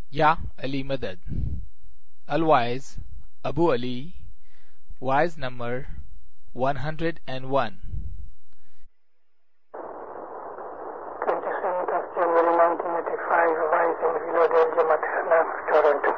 Ya Ali Madad. Al-Waiz, Abu Ali, Wise number 101. 27th of January 1985, Wise in Vilodale, Jamaat Hanaf, Toronto.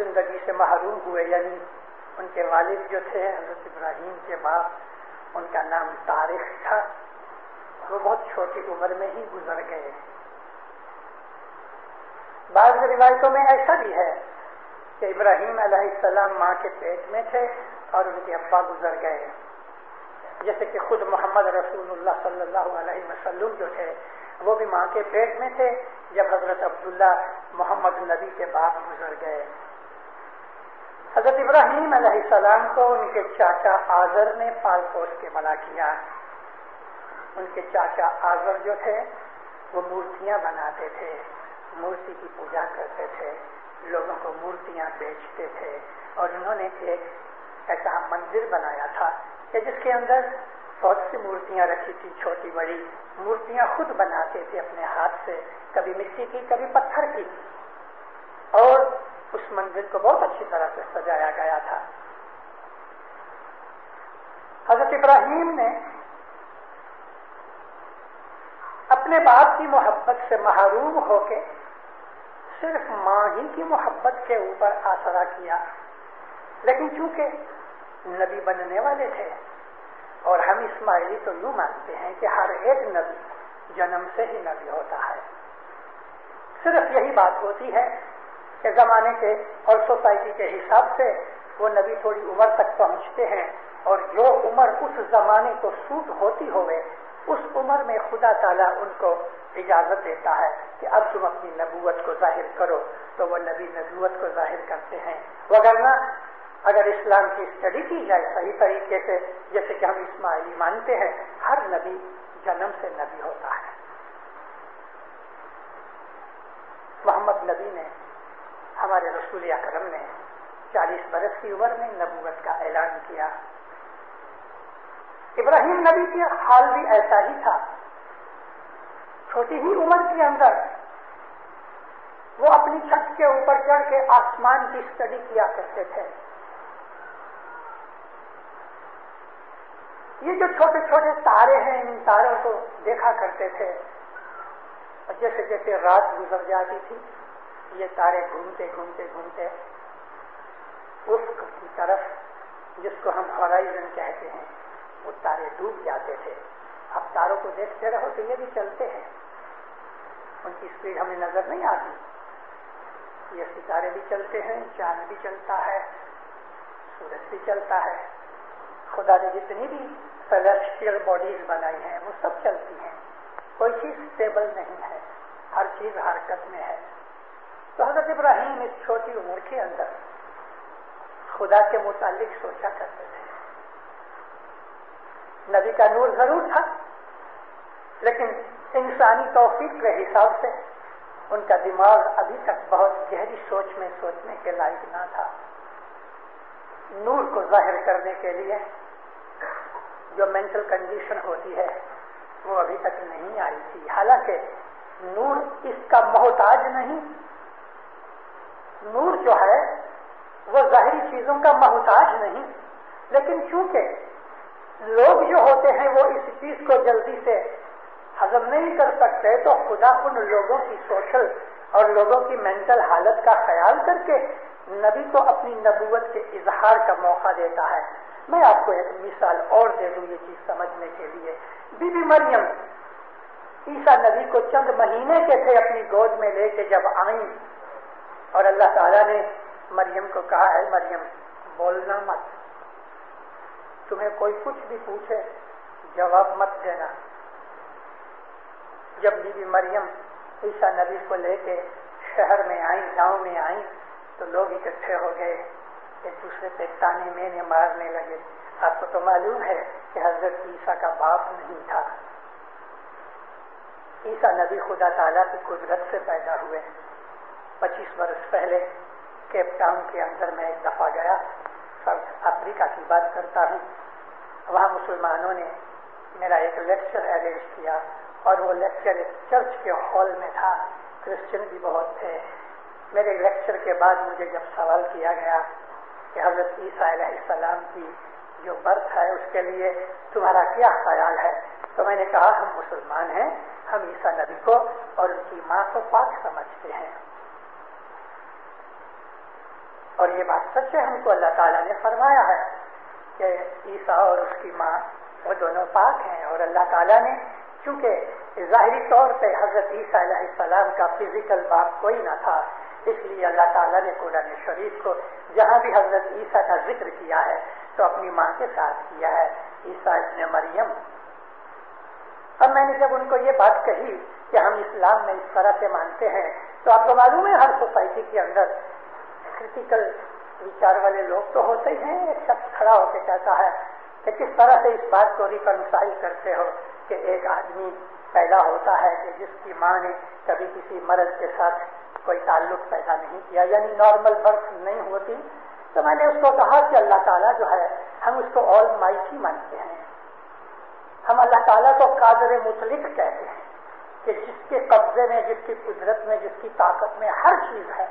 زندگی سے محروم ہوئے، یعنی ان کے والد جو تھے حضرت ابراہیم کے باپ، ان کا نام طارق تھا، وہ بہت چھوٹی عمر میں ہی گزر گئے۔ بعض روایتوں میں ایسا بھی ہے کہ ابراہیم علیہ السلام ماں کے پیٹ میں تھے اور ان کے ابا گزر گئے، جیسے کہ خود محمد رسول اللہ صلی اللہ علیہ وسلم جو تھے وہ بھی ماں کے پیٹ میں تھے جب حضرت عبداللہ محمد نبی کے باپ گزر گئے۔ حضرت ابراہیم علیہ السلام کو ان کے چاچا آزر نے پال پوس کے بڑا کیا۔ ان کے چاچا آزر جو تھے وہ مورتیاں بناتے تھے، مورتی کی پوجا کرتے تھے، لوگوں کو مورتیاں بیچتے تھے، اور انہوں نے ایک ایسا مندر بنایا تھا کہ جس کے اندر بہت سی مورتیاں رکھی تھی، چھوٹی بڑی مورتیاں خود بناتے تھے اپنے ہاتھ سے، کبھی مٹی کی کبھی پتھر کی، اور اس مندر کو بہت اچھی طرح سے سجایا گیا تھا۔ حضرت ابراہیم نے اپنے باپ کی محبت سے محروم ہو کے صرف ماں ہی کی محبت کے اوپر آسرا کیا، لیکن چونکہ نبی بننے والے تھے، اور ہم اسماعیلی تو یوں مانتے ہیں کہ ہر ایک نبی جنم سے ہی نبی ہوتا ہے، صرف یہی بات ہوتی ہے کہ زمانے کے اور سوسائٹی کے حساب سے وہ نبی تھوڑی عمر تک پہنچتے ہیں، اور جو عمر اس زمانے کو سوٹ ہوتی ہوئے اس عمر میں خدا تعالیٰ ان کو اجازت دیتا ہے کہ اب تم اپنی نبوت کو ظاہر کرو، تو وہ نبی نبوت کو ظاہر کرتے ہیں۔ وگرنہ اگر اسلام کی اسٹڈی کی جائے صحیح طریقے سے، جیسے کہ ہم اسماعیلی مانتے ہیں، ہر نبی جنم سے نبی ہوتا ہے۔ محمد نبی نے، ہمارے رسول اکرم نے 40 برس کی عمر میں نبوت کا اعلان کیا۔ ابراہیم نبی کا حال بھی ایسا ہی تھا، چھوٹی ہی عمر کے اندر وہ اپنی چھت کے اوپر چڑھ کے آسمان کی اسٹڈی کیا کرتے تھے۔ یہ جو چھوٹے چھوٹے تارے ہیں، ان تاروں کو دیکھا کرتے تھے، اور جیسے جیسے رات گزر جاتی تھی یہ تارے گھومتے گھومتے گھومتے افق کی طرف، جس کو ہم ہورائزن کہتے ہیں، وہ تارے ڈوب جاتے تھے۔ اب تاروں کو دیکھتے رہو تو یہ بھی چلتے ہیں، ان کی اسپیڈ ہمیں نظر نہیں آتی، یہ ستارے بھی چلتے ہیں، چاند بھی چلتا ہے، سورج بھی چلتا ہے، خدا نے جتنی بھی سیلیسٹیل باڈیز بنائی ہیں وہ سب چلتی ہیں، کوئی چیز اسٹیبل نہیں ہے، ہر چیز حرکت میں ہے۔ تو حضرت ابراہیم اس چھوٹی عمر کے اندر خدا کے متعلق سوچا کرتے تھے۔ نبی کا نور ضرور تھا، لیکن انسانی توفیق کے حساب سے ان کا دماغ ابھی تک بہت گہری سوچ میں سوچنے کے لائق نہ تھا۔ نور کو ظاہر کرنے کے لیے جو مینٹل کنڈیشن ہوتی ہے وہ ابھی تک نہیں آئی تھی، حالانکہ نور اس کا محتاج نہیں، نور جو ہے وہ ظاہری چیزوں کا محتاج نہیں، لیکن چونکہ لوگ جو ہوتے ہیں وہ اس چیز کو جلدی سے ہضم نہیں کر سکتے، تو خدا ان لوگوں کی سوشل اور لوگوں کی مینٹل حالت کا خیال کر کے نبی کو اپنی نبوت کے اظہار کا موقع دیتا ہے۔ میں آپ کو ایک مثال اور دے دوں یہ چیز سمجھنے کے لیے۔ بی بی مریم عیسیٰ نبی کو چند مہینے کے تھے اپنی گود میں لے کے جب آئیں، اور اللہ تعالیٰ نے مریم کو کہا، اے مریم بولنا مت، تمہیں کوئی کچھ بھی پوچھے جواب مت دینا۔ جب بی بی مریم عیسیٰ نبی کو لے کے شہر میں آئیں، گاؤں میں آئیں، تو لوگ اکٹھے ہو گئے، ایک دوسرے پہ تانے مینے مارنے لگے۔ آپ کو تو معلوم ہے کہ حضرت عیسیٰ کا باپ نہیں تھا، عیسیٰ نبی خدا تعالیٰ کی قدرت سے پیدا ہوئے۔ 25 برس پہلے کیپ ٹاؤن کے اندر میں ایک دفعہ گیا، ساؤتھ افریقہ کی بات کرتا ہوں، وہاں مسلمانوں نے میرا ایک لیکچر ارینج کیا، اور وہ لیکچر ایک چرچ کے ہال میں تھا، کرسچن بھی بہت تھے۔ میرے لیکچر کے بعد مجھے جب سوال کیا گیا کہ حضرت عیسیٰ علیہ السلام کی جو برتھ ہے اس کے لیے تمہارا کیا خیال ہے، تو میں نے کہا ہم مسلمان ہیں، ہم عیسیٰ نبی کو اور ان کی ماں کو پاک سمجھتے ہیں، اور یہ بات سچ ہے، ہم کو اللہ تعالیٰ نے فرمایا ہے کہ عیسیٰ اور اس کی ماں وہ دونوں پاک ہیں، اور اللہ تعالیٰ نے چونکہ ظاہری طور پہ حضرت عیسیٰ علیہ السلام کا فزیکل باپ کوئی نہ تھا، اس لیے اللہ تعالیٰ نے قرآن شریف کو جہاں بھی حضرت عیسیٰ کا ذکر کیا ہے تو اپنی ماں کے ساتھ کیا ہے، عیسیٰ ابن مریم۔ اب میں نے جب ان کو یہ بات کہی کہ ہم اسلام میں اس طرح سے مانتے ہیں، تو آپ کو معلوم ہے ہر سوسائٹی کے اندر کرٹیکل وچار والے لوگ تو ہوتے ہی ہیں۔ ایک شخص کھڑا ہو کے کہتا ہے کہ کس طرح سے اس بات کو ریکنسائل کرتے ہو کہ ایک آدمی پیدا ہوتا ہے کہ جس کی ماں نے کبھی کسی مرد کے ساتھ کوئی تعلق پیدا نہیں کیا، یعنی نارمل برتھ نہیں ہوتی۔ تو میں نے اس کو کہا کہ اللہ تعالیٰ جو ہے ہم اس کو آل مائٹی مانتے ہیں، ہم اللہ تعالیٰ کو قادر مطلق کہتے ہیں کہ جس کے قبضے میں، جس کی قدرت میں، جس کی طاقت میں ہر چیز ہے،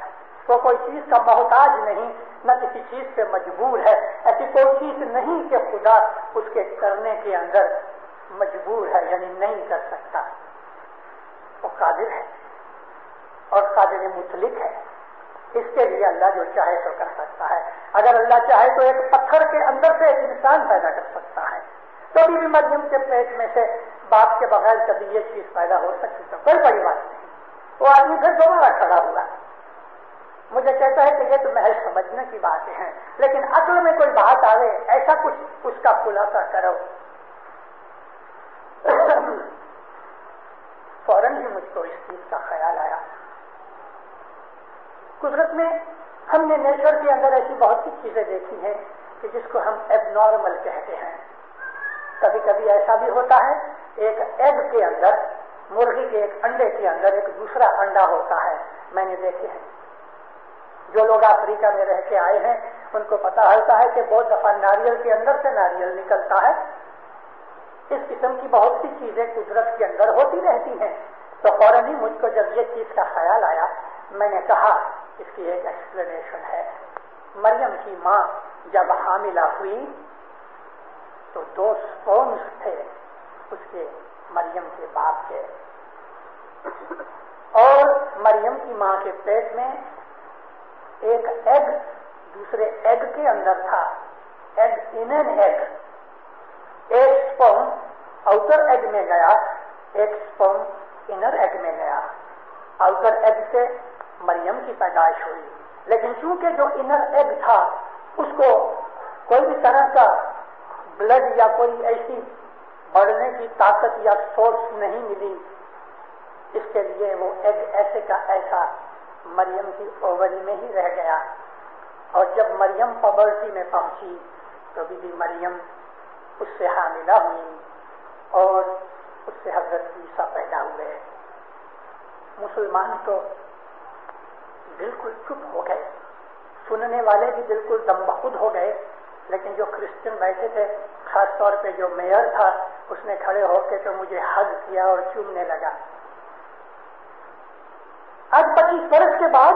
وہ کوئی چیز کا محتاج نہیں، نہ کسی چیز سے مجبور ہے۔ ایسی کوئی چیز نہیں کہ خدا اس کے کرنے کے اندر مجبور ہے، یعنی نہیں کر سکتا۔ وہ قادر ہے اور قادر مطلق ہے، اس کے لیے اللہ جو چاہے تو کر سکتا ہے۔ اگر اللہ چاہے تو ایک پتھر کے اندر سے ایک انسان پیدا کر سکتا ہے، تو بھی مریم کے پیٹ میں سے باپ کے بغیر کبھی یہ چیز پیدا ہو سکتی تو کوئی بڑی بات نہیں۔ وہ آدمی پھر دوبارہ کھڑا ہوا۔ مجھے کہتا ہے کہ یہ تو محض سمجھنے کی باتیں ہیں، لیکن عقل میں کوئی بات آئے، ایسا کچھ اس کا خلاصہ کرو۔ فوراً ہی مجھ کو اس چیز کا خیال آیا۔ قدرت میں ہم نے نیچر کے اندر ایسی بہت سی چیزیں دیکھی ہیں کہ جس کو ہم ایب نارمل کہتے ہیں۔ کبھی کبھی ایسا بھی ہوتا ہے ایک ایگ کے اندر، مرغی کے ایک انڈے کے اندر ایک دوسرا انڈا ہوتا ہے، میں نے دیکھے ہیں۔ جو لوگ افریقہ میں رہ کے آئے ہیں ان کو پتا ہوتا ہے کہ بہت دفعہ ناریل کے اندر سے ناریل نکلتا ہے۔ اس قسم کی بہت سی چیزیں قدرت کے اندر ہوتی رہتی ہیں۔ تو فوراً ہی مجھ کو جب یہ چیز کا خیال آیا، میں نے کہا اس کی ایک ایکسپلینیشن ہے۔ مریم کی ماں جب حاملہ ہوئی تو 2 سپونز تھے اس کے، مریم کے باپ کے، اور مریم کی ماں کے پیٹ میں ایک ایگ دوسرے ایگ کے اندر تھا، ایگ ان این ایگ۔ ایک سپرم آؤٹر ایگ میں گیا، ایک سپرم انر ایگ میں گیا۔ آؤٹر ایگ سے مریم کی پیدائش ہوئی، لیکن چونکہ جو انر ایگ تھا اس کو کوئی بھی طرح کا بلڈ یا کوئی ایسی بڑھنے کی طاقت یا سورس نہیں ملی، اس کے لیے وہ ایگ ایسے کا ایسا مریم کی اووری میں ہی رہ گیا۔ اور جب مریم پبرٹی میں پہنچی تو بی مریم اس سے حاملہ ہوئی اور اس سے حضرت عیسیٰ پیدا ہوئے۔ مسلمان تو بالکل چپ ہو گئے، سننے والے بھی بالکل دم بخود ہو گئے، لیکن جو کرسچن بیٹھے تھے، خاص طور پہ جو میئر تھا، اس نے کھڑے ہو کے تو مجھے ہگ کیا اور چومنے لگا۔ آج 25 برس کے بعد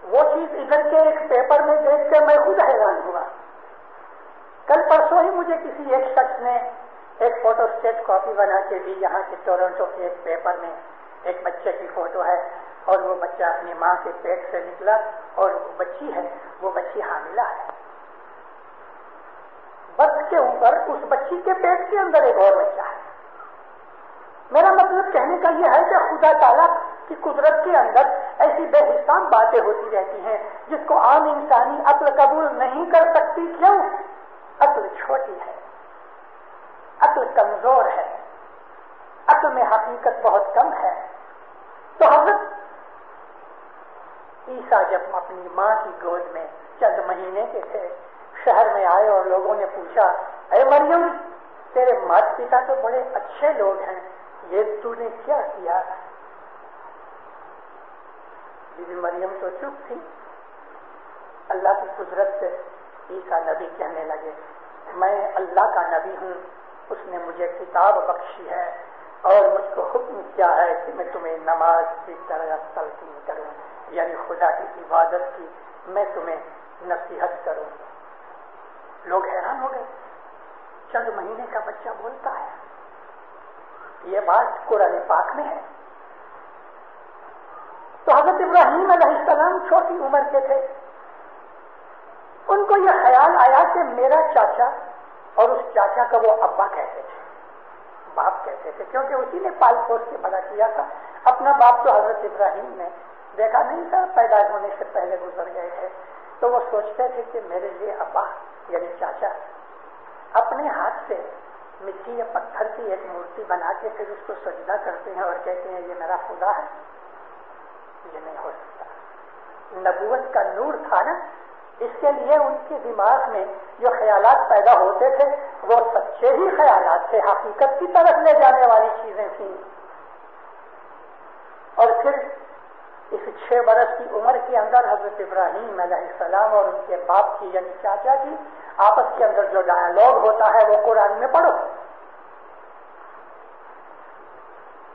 وہ چیز ادھر کے ایک پیپر میں دیکھ کے میں خود حیران ہوا۔ کل پرسوں ہی مجھے کسی ایک شخص نے ایک فوٹو اسٹیٹ کاپی بنا کے دی، یہاں کے ٹورنٹو کے ایک پیپر میں ایک بچے کی فوٹو ہے، اور وہ بچہ اپنی ماں کے پیٹ سے نکلا، اور وہ بچی ہے، وہ بچی حاملہ ہے۔ برتھ کے اوپر اس بچی کے پیٹ کے اندر ایک اور بچہ ہے۔ میرا مطلب کہنے کا یہ ہے کہ خدا تعالیٰ کی قدرت کے اندر ایسی بے حساب باتیں ہوتی رہتی ہیں جس کو عام انسانی عقل قبول نہیں کر سکتی۔ کیوں؟ عقل چھوٹی ہے، عقل کمزور ہے، عقل میں حقیقت بہت کم ہے۔ تو حضرت عیسیٰ جب اپنی ماں کی گود میں چند مہینے کے تھے، شہر میں آئے اور لوگوں نے پوچھا، اے مریم تیرے ماتا پتا تو بڑے اچھے لوگ ہیں، یہ تو نے کیا کیا؟ بی مریم تو چپ تھی۔ اللہ کی قدرت سے عیسیٰ نبی کہنے لگے، میں اللہ کا نبی ہوں، اس نے مجھے کتاب بخشی ہے اور مجھ کو حکم کیا ہے کہ میں تمہیں نماز کی طرح تلقین کروں، یعنی خدا کی عبادت کی میں تمہیں نصیحت کروں۔ لوگ حیران ہو گئے، چند مہینے کا بچہ بولتا ہے۔ یہ بات قرآن پاک میں ہے۔ تو حضرت ابراہیم علیہ السلام چھوٹی عمر کے تھے. ان کو یہ خیال آیا کہ میرا چاچا اور اس چاچا کا وہ ابا کہتے تھے, باپ کہتے تھے, کیونکہ اسی نے پال پوس کے بڑا کیا تھا. اپنا باپ تو حضرت ابراہیم نے دیکھا نہیں تھا, پیدا ہونے سے پہلے گزر گئے تھے. تو وہ سوچتے تھے کہ میرے لیے ابا یعنی چاچا اپنے ہاتھ سے مٹی یا پتھر کی ایک مورتی بنا کے پھر اس کو سجدہ کرتے ہیں اور کہتے ہیں یہ میرا خدا ہے. یہ نہیں ہو سکتا. نبوت کا نور تھا نا, اس کے لیے ان کے دماغ میں جو خیالات پیدا ہوتے تھے وہ سچے ہی خیالات تھے, حقیقت کی طرف لے جانے والی چیزیں تھیں. اور پھر اس 6 برس کی عمر کے اندر حضرت ابراہیم علیہ السلام اور ان کے باپ کی یعنی چاچا کی آپس کے اندر جو ڈائلاگ ہوتا ہے وہ قرآن میں پڑھو.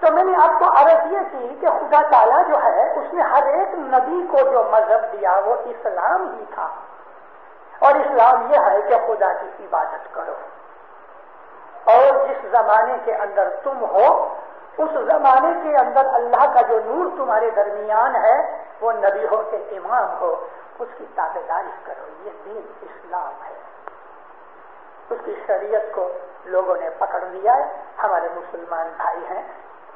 تو میں نے آپ کو عرض یہ کی کہ خدا تعالیٰ جو ہے اس نے ہر ایک نبی کو جو مذہب دیا وہ اسلام ہی تھا, اور اسلام یہ ہے کہ خدا کی عبادت کرو, اور جس زمانے کے اندر تم ہو اس زمانے کے اندر اللہ کا جو نور تمہارے درمیان ہے وہ نبی ہو کے امام ہو, اس کی تابعداری کرو. یہ دین اسلام ہے. اس کی شریعت کو لوگوں نے پکڑ لیا ہے. ہمارے مسلمان بھائی ہیں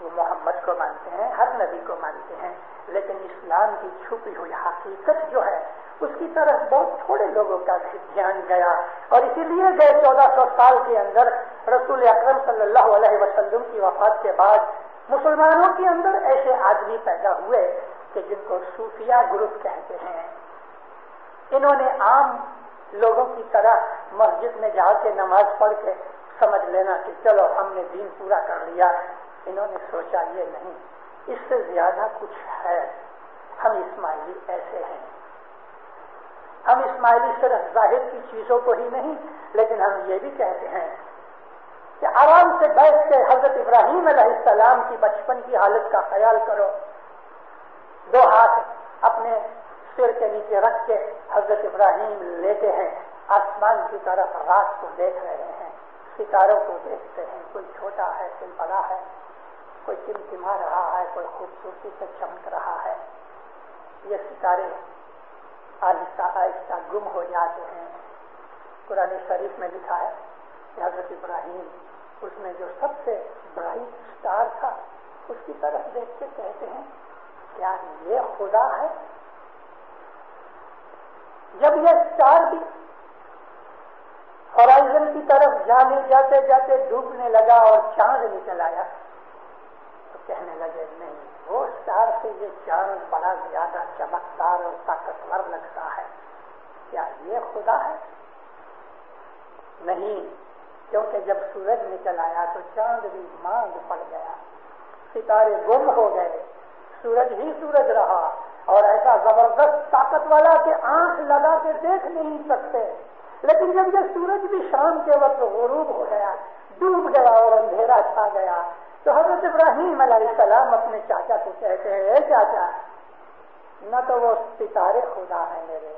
وہ محمد کو مانتے ہیں, ہر نبی کو مانتے ہیں, لیکن اسلام کی چھپی ہوئی حقیقت جو ہے اس کی طرف بہت تھوڑے لوگوں کا دھیان گیا. اور اسی لیے گئے 1400 سال کے اندر رسول اکرم صلی اللہ علیہ وسلم کی وفات کے بعد مسلمانوں کے اندر ایسے آدمی پیدا ہوئے کہ جن کو صوفیہ گروپ کہتے ہیں. انہوں نے عام لوگوں کی طرح مسجد میں جا کے نماز پڑھ کے سمجھ لینا کہ چلو ہم نے دین پورا کر لیا. انہوں نے سوچا یہ نہیں, اس سے زیادہ کچھ ہے. ہم اسماعیلی ایسے ہیں. ہم اسماعیلی صرف ظاہر کی چیزوں کو ہی نہیں, لیکن ہم یہ بھی کہتے ہیں کہ آرام سے بیٹھ کے حضرت ابراہیم علیہ السلام کی بچپن کی حالت کا خیال کرو. 2 ہاتھ اپنے سر کے نیچے رکھ کے حضرت ابراہیم لیتے ہیں, آسمان کی طرف رات کو دیکھ رہے ہیں, ستاروں کو دیکھتے ہیں. کوئی چھوٹا ہے, کوئی بڑا ہے, کوئی چمچما رہا ہے, کوئی خوبصورتی سے چمک رہا ہے. یہ ستارے آہستہ آہستہ گم ہو جاتے ہیں. قرآن شریف میں لکھا ہے کہ حضرت ابراہیم اس میں جو سب سے برائٹ اسٹار تھا اس کی طرف دیکھ کے کہتے ہیں کیا یہ خدا ہے؟ جب یہ اسٹار بھی ہورائزن کی طرف جاتے جاتے ڈوبنے لگا اور چاند نکل آیا تو کہنے لگے نہیں, وہ اسٹار سے یہ چاند بڑا زیادہ چمکدار اور طاقتور لگتا ہے. کیا یہ خدا ہے؟ نہیں, کیونکہ جب سورج نکل آیا تو چاند بھی مانگ پڑ گیا, ستارے گم ہو گئے, سورج ہی سورج رہا, اور ایسا زبردست طاقت والا کہ آنکھ لگا کے دیکھ نہیں سکتے. لیکن جب یہ سورج بھی شام کے وقت غروب ہو گیا, ڈوب گیا اور اندھیرا چھا گیا, تو حضرت ابراہیم علیہ السلام اپنے چاچا کو کہتے ہیں اے چاچا, نہ تو وہ ستارے خدا ہے میرے,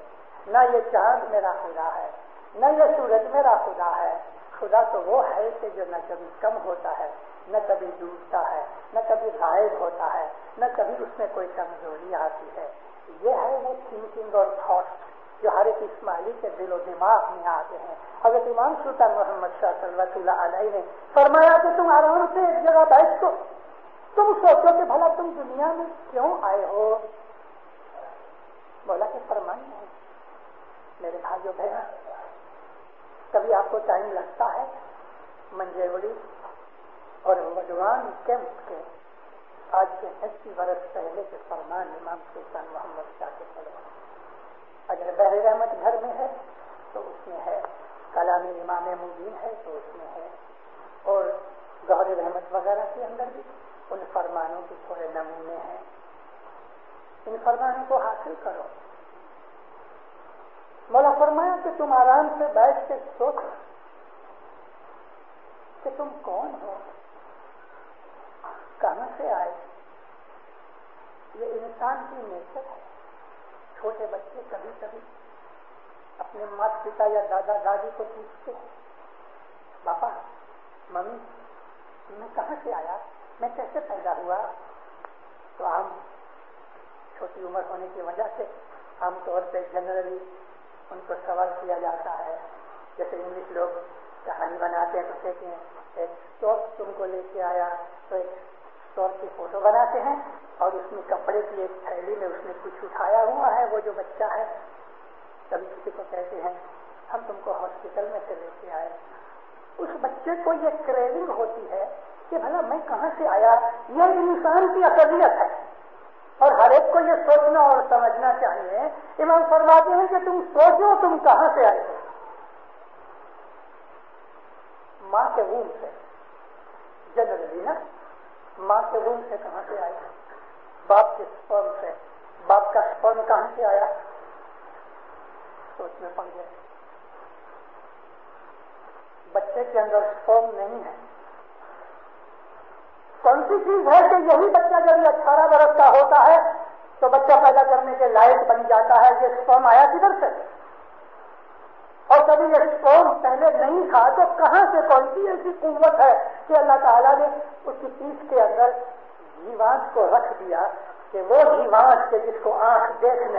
نہ یہ چاند میرا خدا ہے, نہ یہ سورج میرا خدا ہے. خدا تو وہ ہے کہ جو نہ کبھی کم ہوتا ہے, نہ کبھی ڈوبتا ہے, نہ کبھی غائب ہوتا ہے, نہ کبھی اس میں کوئی کمزوری آتی ہے. یہ ہے وہ تھنکنگ اور تھاٹس جو ہر ایک اسماعیلی کے دل و دماغ میں آتے ہیں. حضرت امام سلطان محمد شاہ صلی اللہ علیہ نے فرمایا کہ تم آرام سے ایک جگہ بیٹھ کو تم سوچو کہ بھلا تم دنیا میں کیوں آئے ہو. مولا کے فرمان ہے. میرے بھائیو بہن, کبھی آپ کو ٹائم لگتا ہے منجیوڑی اور وڈوان کیمپ کے آج سے 80 برس پہلے کے فرمان امام سلطان محمد شاہ کے پڑھو. اگر بحر رحمت گھر میں ہے تو اس میں ہے, کلام امام مبین ہے تو اس میں ہے, اور گوہر رحمت وغیرہ کے اندر بھی ان فرمانوں کے تھوڑے نمونے ہیں. ان فرمانوں کو حاصل کرو. مولا فرمایا کہ تم آرام سے بیٹھ کے سوچو کہ تم کون ہو, کہاں سے آئے. یہ انسان کی نیچر ہے. چھوٹے بچے کبھی کبھی اپنے ماتا پتا یا دادا دادی کو پوچھتے ہیں پاپا ممی میں کہاں سے آیا, میں کیسے پیدا ہوا. تو ہم چھوٹی عمر ہونے کی وجہ سے عام طور پہ جنرلی ان کو سوال کیا جاتا ہے. جیسے انگلش لوگ کہانی بناتے ہیں تو کہتے ہیں ایک اسٹورک تم کو لے کے آیا, تو ایک اسٹورک کی فوٹو بناتے ہیں اور اس میں کپڑے کی ایک تھیلی میں اس نے کچھ اٹھایا ہوا ہے, وہ جو بچہ ہے. کبھی کسی کو کہتے ہیں ہم تم کو ہاسپٹل میں سے لے کے آئے. اس بچے کو یہ کریونگ ہوتی ہے کہ بھلا میں کہاں سے آیا. یہ انسان کی اقلیت ہے اور ہر ایک کو یہ سوچنا اور سمجھنا چاہیے. امام فرماتے ہیں کہ تم سوچو تم کہاں سے آئے ہو. ماں کے وomb سے, جنرلی نا, ماں کے وomb سے کہاں سے آئے. باپ کے سپرم سے, باپ کا سپرم کہاں سے آیا, سوچ میں پڑ گئے. بچے کے اندر سپرم نہیں ہے. کون سی چیز ہے کہ یہی بچہ جب 18 برس کا ہوتا ہے تو بچہ پیدا کرنے کے لائق بن جاتا ہے. یہ سپرم آیا کدھر سے؟ اور کبھی یہ سپرم پہلے نہیں تھا تو کہاں سے, کون سی ایسی قوت ہے کہ اللہ تعالیٰ نے اس کی پیٹھ کے اندر جیوانت کو رکھ دیا کہ وہ جیوانت کے جس کو آنکھ دیکھ نہیں